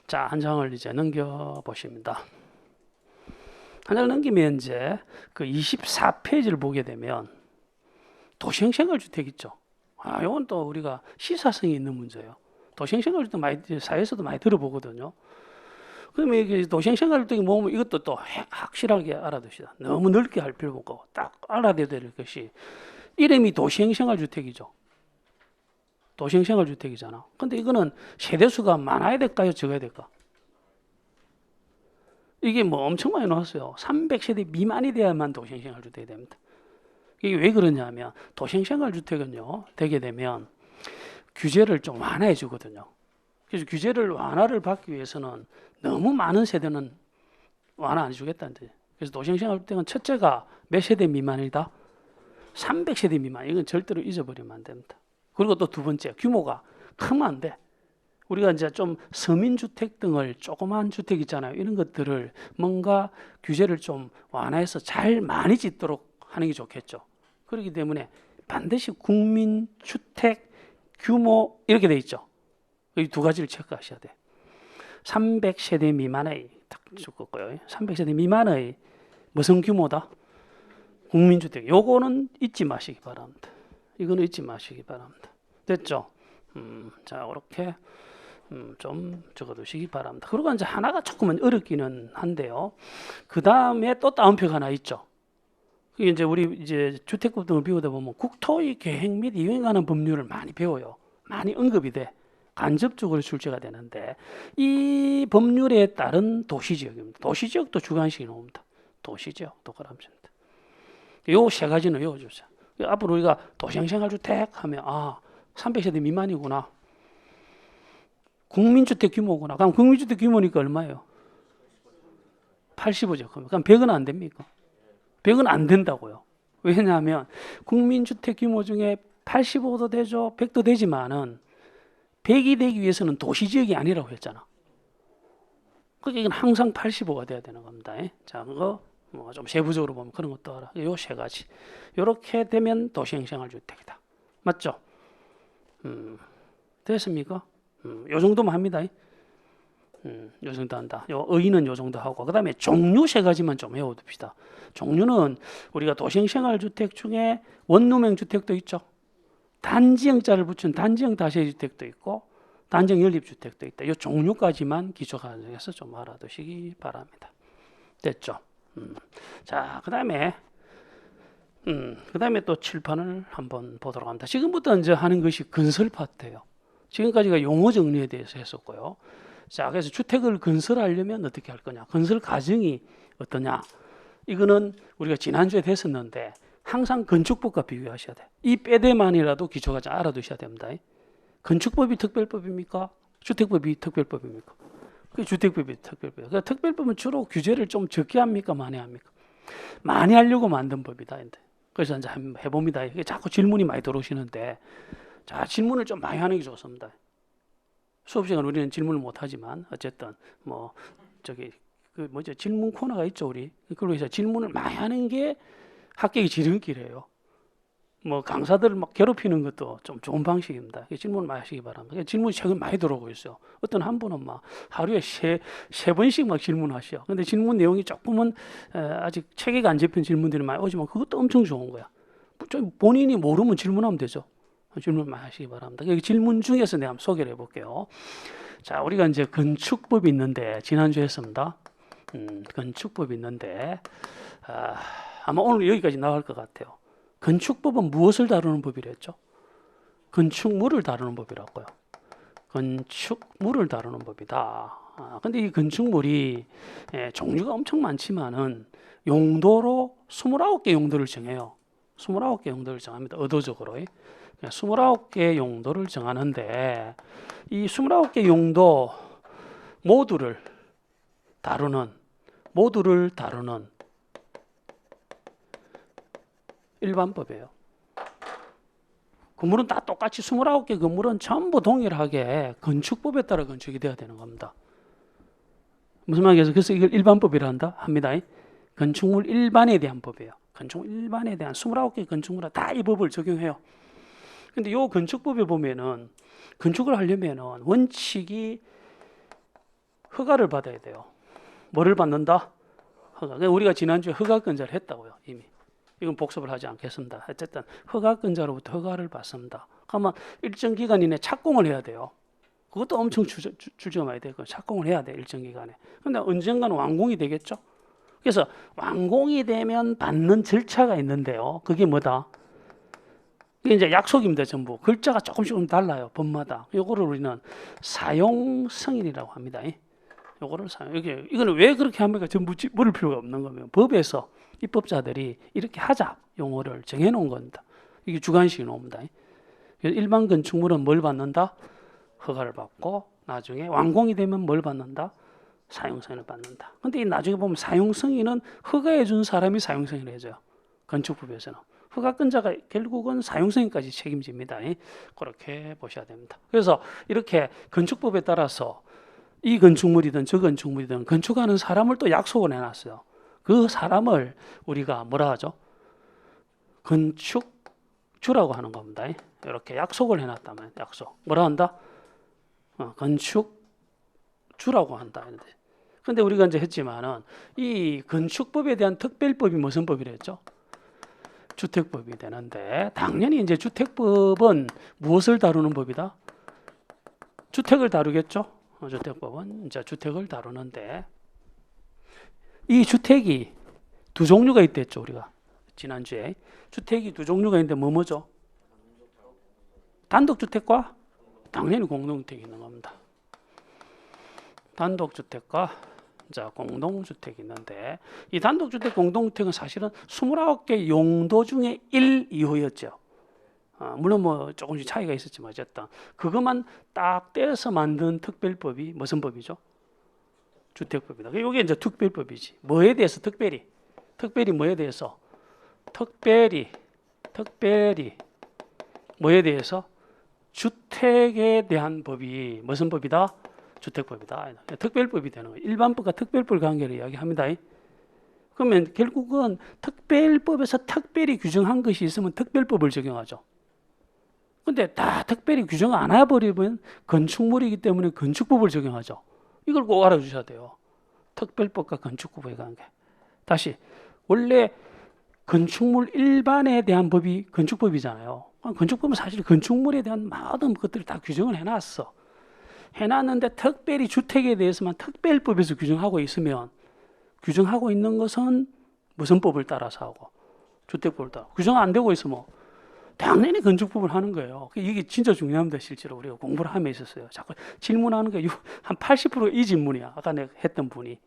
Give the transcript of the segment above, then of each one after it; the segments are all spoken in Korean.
자, 한 장을 이제 넘겨 보십니다. 한 장을 넘기면 이제 그 24페이지를 보게 되면 도시생활주택 있죠. 이건 또 우리가 시사성이 있는 문제예요. 도시생활주택 많이 사회에서도 많이 들어보거든요. 그러면 이게 도시생활주택이 뭐면 이것도 또 확실하게 알아두시다. 너무 넓게 할 필요 없고 딱 알아둬야 될 것이 이름이 도시생활주택이죠. 도시생활주택이잖아. 근데 이거는 세대수가 많아야 될까요? 적어야 될까? 이게 뭐 엄청 많이 나왔어요. 300세대 미만이 돼야만 도시생활주택이 됩니다. 이게 왜 그러냐면 도시생활주택은요 되게 되면 규제를 좀 완화해 주거든요. 그래서 규제를 완화를 받기 위해서는 너무 많은 세대는 완화 안 해주겠다는 거예요. 그래서 도시생활주택은 첫째가 몇 세대 미만이다? 300세대 미만. 이건 절대로 잊어버리면 안 됩니다. 그리고 또 두 번째 규모가 크면 안 돼. 우리가 이제 좀 서민주택 등을 조그만 주택 있잖아요. 이런 것들을 뭔가 규제를 좀 완화해서 잘 많이 짓도록 하는 게 좋겠죠. 그렇기 때문에 반드시 국민주택 규모 이렇게 돼 있죠. 이 두 가지를 체크하셔야 돼. 300세대 미만의 딱 적었고요. 300세대 미만의 무슨 규모다? 국민주택. 요거는 잊지 마시기 바랍니다. 이거는 잊지 마시기 바랍니다. 됐죠? 자, 이렇게 좀 적어두시기 바랍니다. 그리고 이제 하나가 조금은 어렵기는 한데요. 그 다음에 또 다운표가 하나 있죠. 그게 이제 우리 이제 주택법 등을 배우다 보면 국토의 계획 및 이용에 관한 법률을 많이 배워요. 많이 언급이 돼. 간접적으로 출제가 되는데 이 법률에 따른 도시지역입니다. 도시지역도 주관식이 나옵니다. 도시지역도 그럽니다. 요 세 가지는 외워주세요. 앞으로 우리가 도시생활주택 하면 300세대 미만이구나. 국민주택 규모구나. 그럼 국민주택 규모니까 얼마예요? 85죠. 그럼 100은 안 됩니까? 100은 안 된다고요. 왜냐하면 국민주택 규모 중에 85도 되죠. 100도 되지만은 100이 되기 위해서는 도시지역이 아니라고 했잖아. 그러니까 이건 항상 85가 돼야 되는 겁니다. 자, 그거 뭐 좀 세부적으로 보면 그런 것도 알아. 요 세 가지. 요렇게 되면 도시생활주택이다. 맞죠? 됐습니까? 요 정도만 합니다. 요 정도 한다. 요 의의는 요 정도 하고 그 다음에 종류 세 가지만 좀 외워둡시다. 종류는 우리가 도시생활주택 중에 원룸형 주택도 있죠. 단지형자를 붙인 단지형 다세주택도 있고 단지형 연립주택도 있다. 이 종류까지만 기초과정에서 좀 알아두시기 바랍니다. 됐죠? 자, 그 다음에 또 칠판을 한번 보도록 합니다. 지금부터 이제 하는 것이 건설 파트예요. 지금까지가 용어 정리에 대해서 했었고요. 자, 그래서 주택을 건설하려면 어떻게 할 거냐? 건설 과정이 어떠냐? 이거는 우리가 지난주에 됐었는데 항상 건축법과 비교하셔야 돼. 이 빼대만이라도 기초과정 알아두셔야 됩니다. 건축법이 특별법입니까? 주택법이 특별법입니까? 그 주택법이 특별법이에요. 그러니까 특별법은 주로 규제를 좀 적게 합니까? 많이 합니까? 많이 하려고 만든 법이다. 그래서 이제 한번 해봅니다. 이게 자꾸 질문이 많이 들어오시는데, 자, 질문을 좀 많이 하는 게 좋습니다. 수업 시간 우리는 질문을 못 하지만 어쨌든 뭐 저기 그 뭐죠 질문 코너가 있죠 우리. 그걸로 해서 질문을 많이 하는 게 합격의 지름길이에요. 뭐 강사들을 막 괴롭히는 것도 좀 좋은 방식입니다. 질문 많이 하시기 바랍니다. 질문이 최근 많이 들어오고 있어요. 어떤 한 분은 막 하루에 세 번씩 막 질문하셔. 근데 질문 내용이 조금은 아직 체계가 안 잡힌 질문들이 많이 오지만 그것도 엄청 좋은 거야. 본인이 모르면 질문하면 되죠. 질문 많이 하시기 바랍니다. 여기 질문 중에서 내가 한번 소개를 해볼게요. 자, 우리가 이제 건축법이 있는데 지난주에 했습니다. 건축법이 있는데 아마 오늘 여기까지 나갈 것 같아요. 건축법은 무엇을 다루는 법이랬죠? 건축물을 다루는 법이라고요. 건축물을 다루는 법이다. 근데 이 건축물이 종류가 엄청 많지만은 용도로 29개 용도를 정해요. 29개 용도를 정합니다. 의도적으로. 29개 용도를 정하는데 이 29개 용도 모두를 다루는 일반법이에요. 건물은 다 똑같이 29개 건물은 전부 동일하게 건축법에 따라 건축이 돼야 되는 겁니다. 무슨 말이겠어요? 그래서 이걸 일반법이라 합니다. 건축물 일반에 대한 법이에요. 건축물 일반에 대한 29개 건축물은 다 이 법을 적용해요. 근데 이 건축법에 보면은 건축을 하려면은 원칙이 허가를 받아야 돼요. 뭐를 받는다? 허가. 우리가 지난주에 허가건자를 했다고요. 이미. 이건 복습을 하지 않겠습니다. 어쨌든 허가건자로부터 허가를 받습니다. 그러면 일정 기간 이내 착공을 해야 돼요. 그것도 엄청 주저해야 되고 착공을 해야 돼 일정 기간에. 근데 언젠가는 완공이 되겠죠. 그래서 완공이 되면 받는 절차가 있는데요. 그게 뭐다? 이게 이제 약속입니다. 전부 글자가 조금씩 달라요. 법마다. 요거를 우리는 사용 승인이라고 합니다. 요거를 사용. 이거는 왜 그렇게 합니까? 전부 물을 필요가 없는 거면 법에서 입법자들이 이렇게 하자 용어를 정해놓은 겁니다. 이게 주관식이 나옵니다. 일반 건축물은 뭘 받는다? 허가를 받고 나중에 완공이 되면 뭘 받는다? 사용승인을 받는다. 근데 이 나중에 보면 사용승인은 허가해 준 사람이 사용승인을 해줘요. 건축법에서는. 허가권자가 결국은 사용승인까지 책임집니다. 그렇게 보셔야 됩니다. 그래서 이렇게 건축법에 따라서 이 건축물이든 저 건축물이든 건축하는 사람을 또 약속을 해놨어요. 그 사람을 우리가 뭐라 하죠? 건축주라고 하는 겁니다. 이렇게 약속을 해놨다면 약속. 뭐라 한다? 건축주라고 한다. 근데 우리가 이제 했지만은 이 건축법에 대한 특별법이 무슨 법이라 했죠? 주택법이 되는데 당연히 이제 주택법은 무엇을 다루는 법이다? 주택을 다루겠죠? 주택법은 이제 주택을 다루는데 이 주택이 두 종류가 있댔죠. 우리가 지난주에 주택이 두 종류가 있는데 뭐죠? 단독주택과 당연히 공동주택이 있는 겁니다. 단독주택과 공동주택이 있는데 이 단독주택 공동주택은 사실은 29개 용도 중에 1, 2호였죠. 물론 뭐 조금씩 차이가 있었지만 어쨌든 그것만 딱 떼서 만든 특별법이 무슨 법이죠? 주택법이다. 이게 이제 특별법이지. 뭐에 대해서 특별히 뭐에 대해서 특별히 뭐에 대해서 주택에 대한 법이 무슨 법이다? 주택법이다. 특별법이 되는 거예요. 일반법과 특별법 관계를 이야기합니다. 그러면 결국은 특별법에서 특별히 규정한 것이 있으면 특별법을 적용하죠. 근데 다 특별히 규정 안 해버리면 건축물이기 때문에 건축법을 적용하죠. 이걸 꼭 알아주셔야 돼요. 특별법과 건축법의 관계. 다시 원래 건축물 일반에 대한 법이 건축법이잖아요. 건축법은 사실 건축물에 대한 모든 것들을 다 규정을 해놨어. 해놨는데 특별히 주택에 대해서만 특별법에서 규정하고 있으면 규정하고 있는 것은 무슨 법을 따라서 하고 주택법을 따라 규정 안 되고 있으면 당연히 건축법을 하는 거예요. 이게 진짜 중요합니다. 실제로 우리가 공부를 하며 있었어요. 자꾸 질문하는 게 한 80% 이 질문이야. 아까 내가 했던 분이.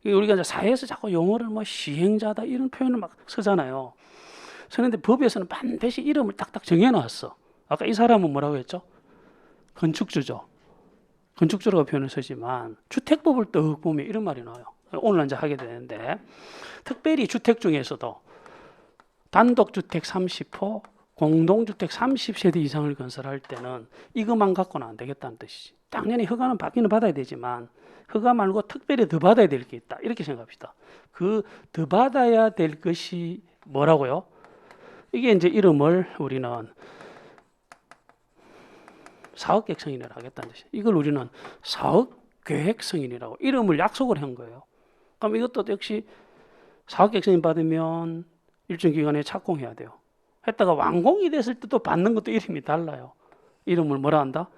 우리가 이제 사회에서 자꾸 용어를 뭐 시행자다 이런 표현을 막 쓰잖아요. 그런데 법에서는 반드시 이름을 딱딱 정해놨어. 아까 이 사람은 뭐라고 했죠? 건축주죠. 건축주라고 표현을 쓰지만 주택법을 떡 보면 이런 말이 나와요. 오늘 이제 하게 되는데 특별히 주택 중에서도 단독주택 30호, 공동주택 30세대 이상을 건설할 때는 이것만 갖고는 안 되겠다는 뜻이지. 당연히 허가는 받기는 받아야 되지만 허가 말고 특별히 더 받아야 될 게 있다. 이렇게 생각합시다. 그 더 받아야 될 것이 뭐라고요? 이게 이제 이름을 우리는 사업계획 승인을 하겠다는 뜻이에요. 이걸 우리는 사업계획 승인이라고 이름을 약속을 한 거예요. 그럼 이것도 역시 사업계획 승인 받으면 일정 기간에 착공해야 돼요. 했다가 완공이 됐을 때도 받는 것도 이름이 달라요. 이름을 뭐라 한다?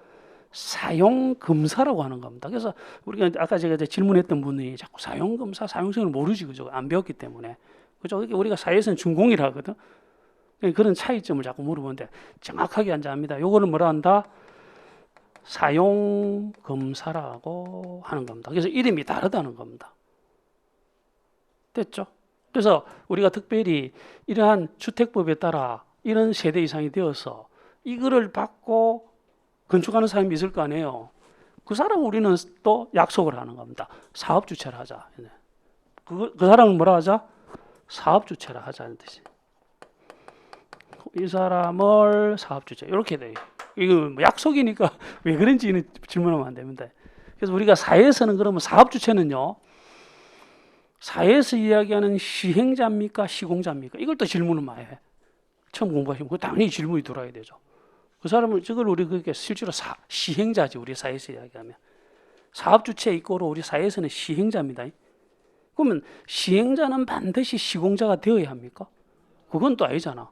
사용검사라고 하는 겁니다. 그래서 우리가 아까 제가 질문했던 분이 자꾸 사용검사, 사용승인을 모르지, 그죠? 안 배웠기 때문에. 그죠? 우리가 사회에서는 준공이라 하거든. 그런 차이점을 자꾸 물어보는데 정확하게 안합니다. 요거는 뭐라 한다? 사용검사라고 하는 겁니다. 그래서 이름이 다르다는 겁니다. 됐죠? 그래서 우리가 특별히 이러한 주택법에 따라 이런 세대 이상이 되어서 이거를 받고 건축하는 사람이 있을 거 아니에요. 그 사람 우리는 또 약속을 하는 겁니다. 사업 주체를 하자. 그 사람은 뭐라 하자? 사업 주체를 하자는 뜻이. 이 사람을 사업 주체 이렇게 돼요. 이거 뭐 약속이니까 왜 그런지는 질문하면 안 됩니다. 그래서 우리가 사회에서는 그러면 사업 주체는요. 사회에서 이야기하는 시행자입니까? 시공자입니까? 이걸 또 질문을 많이 해. 처음 공부하시면 당연히 질문이 들어야 되죠. 그 사람을 저걸 우리 그렇게 실제로 시행자지 우리 사회에서 이야기하면 사업 주체 이꼬로 우리 사회에서는 시행자입니다. 그러면 시행자는 반드시 시공자가 되어야 합니까? 그건 또 아니잖아.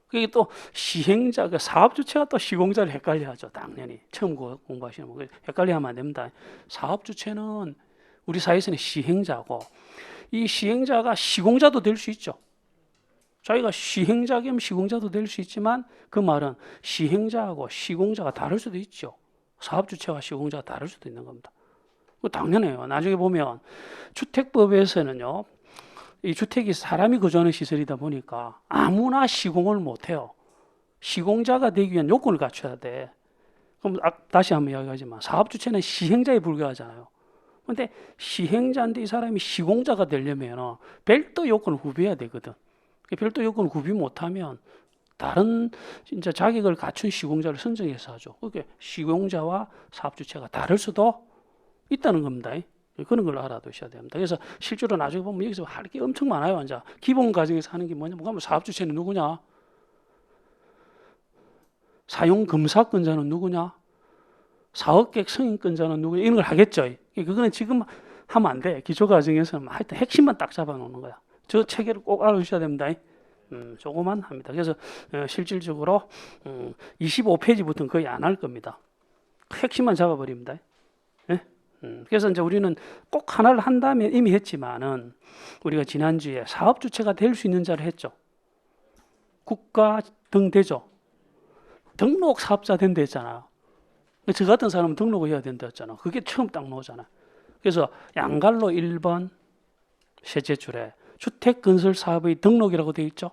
그게 또 시행자, 그 사업 주체가 또 시공자를 헷갈려하죠. 당연히 처음 공부하시는 분 헷갈려하면 안 됩니다. 사업 주체는 우리 사회에서는 시행자고, 이 시행자가 시공자도 될 수 있죠. 자기가 시행자 겸 시공자도 될 수 있지만 그 말은 시행자하고 시공자가 다를 수도 있죠. 사업 주체와 시공자가 다를 수도 있는 겁니다. 당연해요. 나중에 보면 주택법에서는요, 이 주택이 사람이 거주하는 시설이다 보니까 아무나 시공을 못해요. 시공자가 되기 위한 요건을 갖춰야 돼. 그럼 다시 한번 이야기하지만 사업 주체는 시행자에 불과하잖아요. 근데 시행자인데 이 사람이 시공자가 되려면 별도 요건을 구비해야 되거든. 별도 요건을 구비 못하면 다른 진짜 자격을 갖춘 시공자를 선정해서 하죠. 그게 시공자와 사업 주체가 다를 수도 있다는 겁니다. 그런 걸 알아두셔야 됩니다. 그래서 실제로 나중에 보면 여기서 할 게 엄청 많아요. 이제 기본 과정에서 하는 게 뭐냐면 사업 주체는 누구냐? 사용 검사권자는 누구냐? 사업계획 승인권자는 누구냐? 이런 걸 하겠죠. 그거는 지금 하면 안 돼. 기초 과정에서는 하여튼 핵심만 딱 잡아놓는 거야. 저 체계를 꼭 알아두셔야 됩니다. 조금만 합니다. 그래서 실질적으로 25페이지부터는 거의 안 할 겁니다. 핵심만 잡아버립니다. 그래서 이제 우리는 꼭 하나를 한 다음에 이미 했지만은 우리가 지난주에 사업 주체가 될 수 있는 자를 했죠. 국가 등 되죠. 등록 사업자 된다 했잖아요. 저 같은 사람은 등록을 해야 된다 했잖아. 그게 처음 딱 나오잖아. 그래서 양갈로 1번 셋째 줄에 주택건설 사업의 등록이라고 되어 있죠.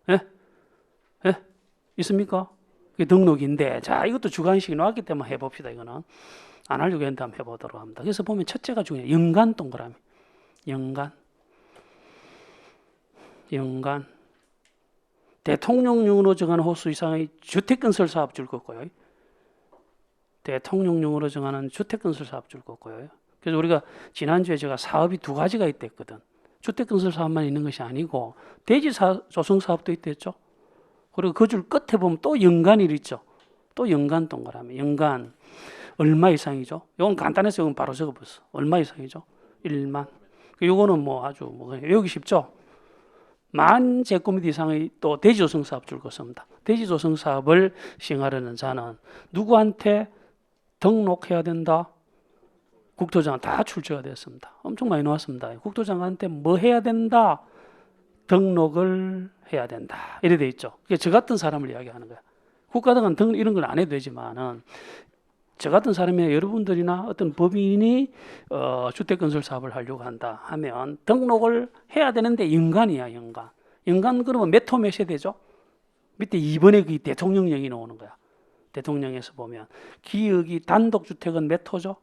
예? 예? 있습니까? 그게 등록인데, 자, 이것도 주관식이 나왔기 때문에 해봅시다. 이거는 안 하려고 했는데 한번 해보도록 합니다. 그래서 보면 첫째가 중요해요. 연간 동그라미. 연간. 대통령령으로 정하는 호수 이상의 주택건설 사업주를 걷고요. 대통령령으로 정하는 주택건설 사업주를 걷고요. 그래서 우리가 지난주에 제가 사업이 두 가지가 있댔거든. 주택건설 사업만 있는 것이 아니고 대지 조성 사업도 있댔죠. 그리고 그 줄 끝에 보면 또 연간일 있죠. 또 연간 동그라미. 연간 얼마 이상이죠? 이건 간단해서 이건 바로 적어봤어. 얼마 이상이죠? 1만. 이거는 뭐 아주 외우기 쉽죠? 10,000제곱미터 이상의 또 대지조성 사업주를 걷습니다. 대지조성 사업을 시행하려는 자는 누구한테 등록해야 된다? 국토장관 다 출제가 됐습니다. 엄청 많이 나왔습니다. 국토장관한테 뭐 해야 된다? 등록을 해야 된다. 이래 돼 있죠. 저 같은 사람을 이야기하는 거야. 국가등은 등록 이런 건 안 해도 되지만은 저 같은 사람이나 여러분들이나 어떤 법인이 주택건설 사업을 하려고 한다 하면 등록을 해야 되는데 연간이야, 연간. 연간 그러면 몇 호 몇 세대죠? 밑에 2번에 그 대통령령이 나오는 거야. 대통령에서 보면 기역이 단독주택은 몇 호죠?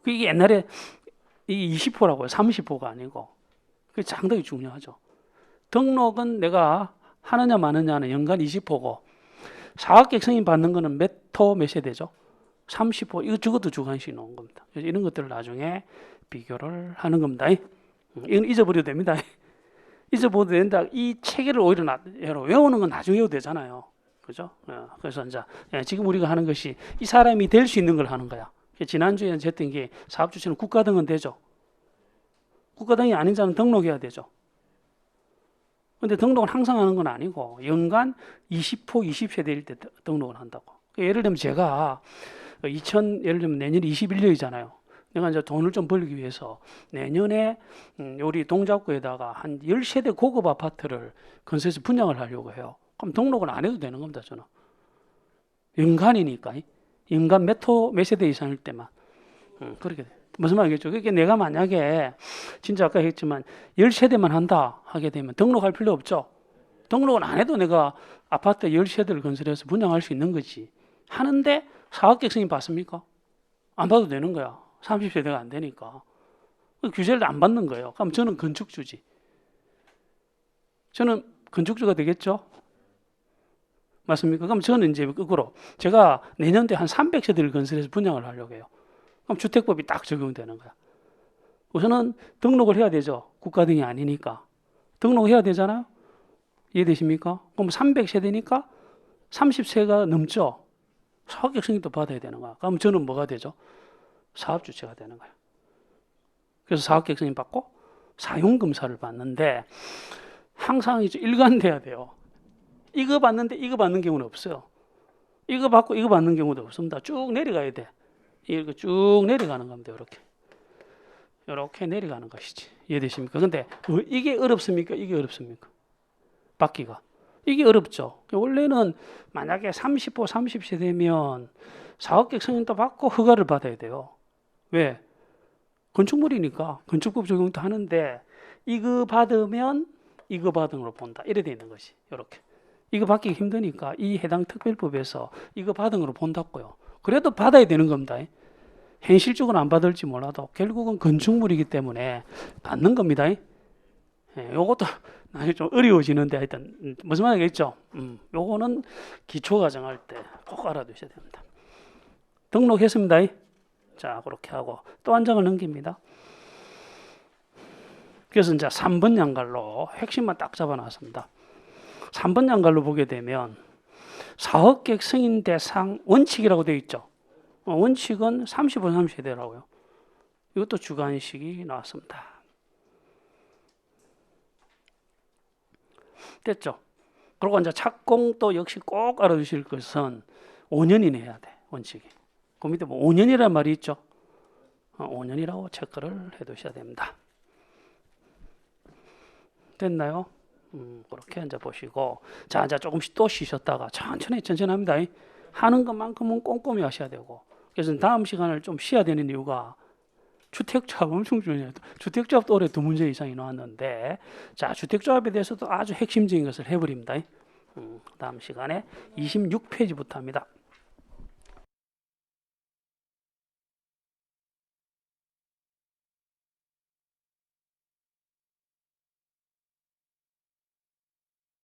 그게 옛날에 이 20호라고요. 30호가 아니고. 그게 상당히 중요하죠. 등록은 내가 하느냐 마느냐는 연간 20호고 사업계획 승인 받는 거는 몇 호 몇 세대죠? 30호. 이거 저것도 주관식이 나온 겁니다. 그래서 이런 것들을 나중에 비교를 하는 겁니다. 이건 잊어버려도 됩니다. 잊어버려도 된다. 이 체계를 오히려 외우는 건 나중에 외워도 되잖아요. 그죠? 그래서 이제 지금 우리가 하는 것이 이 사람이 될 수 있는 걸 하는 거야. 지난주에 했던 게 사업 주체는 국가등은 되죠. 국가등이 아닌 자는 등록해야 되죠. 근데 등록은 항상 하는 건 아니고 연간 20호, 20세대일 때 등록을 한다고. 예를 들면 제가 예를 들면 내년이 21년이잖아요. 내가 이제 돈을 좀 벌기 위해서 내년에 우리 동작구에다가 한 10세대 고급 아파트를 건설해서 분양을 하려고 해요. 그럼 등록은 안 해도 되는 겁니다, 저는. 연간이니까. 연간 몇 호, 몇 세대 이상일 때만. 그렇게 돼. 무슨 말이겠죠? 그러니까 내가 만약에 진짜 아까 했지만 10세대만 한다 하게 되면 등록할 필요 없죠. 등록은 안 해도 내가 아파트 10세대를 건설해서 분양할 수 있는 거지. 하는데 사업계획 승인 받습니까? 안 받아도 되는 거야. 30세대가 안 되니까. 규제를 안 받는 거예요. 그럼 저는 건축주지. 저는 건축주가 되겠죠? 맞습니까? 그럼 저는 이제 거꾸로 제가 내년도에 한 300세대를 건설해서 분양을 하려고 해요. 그럼 주택법이 딱 적용되는 거야. 우선은 등록을 해야 되죠. 국가등이 아니니까. 등록해야 되잖아요. 이해되십니까? 그럼 300세대니까 30세가 넘죠. 사업계획 승인도 받아야 되는 거야. 그럼 저는 뭐가 되죠? 사업 주체가 되는 거예요. 그래서 사업계획 승인 받고 사용 검사를 받는데 항상 이제 일관돼야 돼요. 이거 받는데 이거 받는 경우는 없어요. 이거 받고 이거 받는 경우도 없습니다. 쭉 내려가야 돼. 이렇게 쭉 내려가는 겁니다. 이렇게 내려가는 것이지. 이해되십니까? 근데 이게 어렵습니까? 이게 어렵습니까? 받기가. 이게 어렵죠. 원래는 만약에 30호, 30세 되면 사업계획 승인도 받고 허가를 받아야 돼요. 왜? 건축물이니까 건축법 적용도 하는데 이거 받으면 이거 받은 걸로 본다. 이래 돼 있는 것이. 이렇게. 이거 받기 힘드니까 이 해당 특별법에서 이거 받은 걸로 본다고요. 그래도 받아야 되는 겁니다. 현실적으로 안 받을지 몰라도 결국은 건축물이기 때문에 받는 겁니다. 요것도 나중에 좀 어려워지는데 하여튼 무슨 말인지 알겠죠? 요거는 기초과정 할 때 꼭 알아두셔야 됩니다. 등록했습니다. 자, 그렇게 하고 또 한 장을 넘깁니다. 그래서 이제 3번 양갈로 핵심만 딱 잡아놨습니다. 3번 양갈로 보게 되면 사업계획 승인 대상 원칙이라고 되어 있죠. 원칙은 30분 30세대라고요. 이것도 주관식이 나왔습니다. 됐죠? 그리고 이제 착공도 역시 꼭 알아두실 것은 5년이나 해야 돼, 원칙이. 그 밑에 뭐 5년이란 말이 있죠. 5년이라고 체크를 해두셔야 됩니다. 됐나요? 그렇게 이제 보시고, 자, 이제 조금씩 또 쉬셨다가 천천히 합니다. 하는 것만큼은 꼼꼼히 하셔야 되고, 그래서 다음 시간을 좀 쉬어야 되는 이유가 주택조합 엄청 중요해요. 주택조합도 올해 2문제 이상이 나왔는데, 자, 주택조합에 대해서도 아주 핵심적인 것을 해버립니다. 다음 시간에 26페이지부터 합니다.